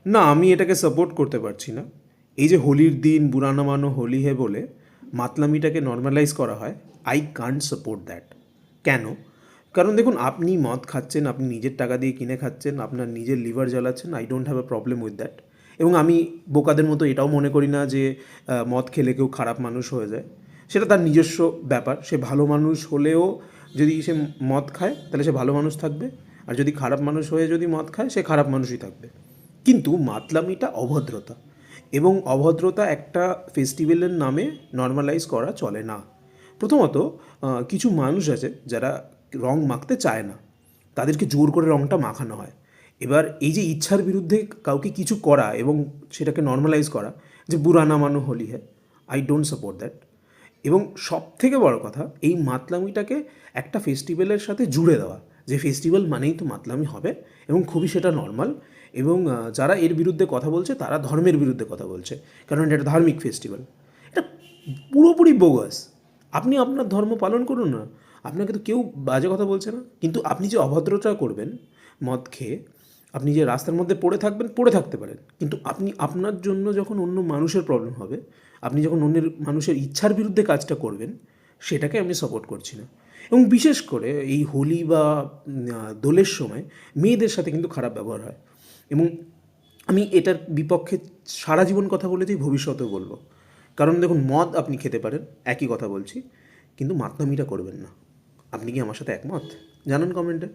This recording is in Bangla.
না, আমি এটাকে সাপোর্ট করতে পারছি না। এই যে হোলির দিন বুরা না মানো হোলি হে বলে মাতলামিটাকে নর্মালাইজ করা হয়, আই কান্ট সাপোর্ট দ্যাট। কেন? কারণ দেখুন, আপনি মদ খাচ্ছেন, আপনি নিজের টাকা দিয়ে কিনে খাচ্ছেন, আপনার নিজের লিভার জ্বালাচ্ছেন, I don't have a problem with that. এবং আমি বোকাদের মতো এটাও মনে করি না যে মদ খেলে কেউ খারাপ মানুষ হয়ে যায়। সেটা তার নিজস্ব ব্যাপার। সে ভালো মানুষ হলেও যদি সে মদ খায় তাহলে সে ভালো মানুষ থাকবে, আর যদি খারাপ মানুষ হয়ে যদি মদ খায় সে খারাপ মানুষই থাকবে। কিন্তু মাতলামিটা অভদ্রতা, এবং অভদ্রতা একটা ফেস্টিভ্যালের নামে নর্মালাইজ করা চলে না। প্রথমত, কিছু মানুষ আছে যারা রং মাখতে চায় না, তাদেরকে জোর করে রংটা মাখানো হয়। এবার এই যে ইচ্ছার বিরুদ্ধে কাউকে কিছু করা এবং সেটাকে নর্মালাইজ করা, যে বুরা না মানো হোলি হ্যায়, আই ডোন্ট সাপোর্ট দ্যাট। এবং সব থেকে বড় কথা, এই মাতলামিটাকে একটা ফেস্টিভ্যালের সাথে জুড়ে দেওয়া, যে ফেস্টিভ্যাল মানেই তো মাতলামি হবে, এবং খুবই সেটা নর্মাল। এবং যারা এর বিরুদ্ধে কথা বলছে তারা ধর্মের বিরুদ্ধে কথা বলছে, কারণ এটা ধার্মিক ফেস্টিভ্যাল। এটা পুরোপুরি বোগাস। আপনি আপনার ধর্ম পালন করুন না, আপনাকে তো কেউ বাজে কথা বলছে না। কিন্তু আপনি যে অভদ্রতা করবেন মদ খেয়ে, আপনি যে রাস্তার মধ্যে পড়ে থাকবেন, পড়ে থাকতে পারেন, কিন্তু আপনি আপনার জন্য যখন অন্য মানুষের প্রবলেম হবে, আপনি যখন অন্যের মানুষের ইচ্ছার বিরুদ্ধে কাজটা করবেন, সেটাকে আমি সাপোর্ট করছি না। এবং বিশেষ করে এই হোলি বা দোলের সময় মেয়েদের সাথে কিন্তু খারাপ ব্যবহার হয়। এবং আমি এটার বিপক্ষে সারা জীবন কথা বলেছি, ভবিষ্যতেও বলবো। কারণ দেখুন, মদ আপনি খেতে পারেন, একই কথা বলছি, কিন্তু মাতলামিটা করবেন না। আপনি কি আমার সাথে একমত? জানান কমেন্টে।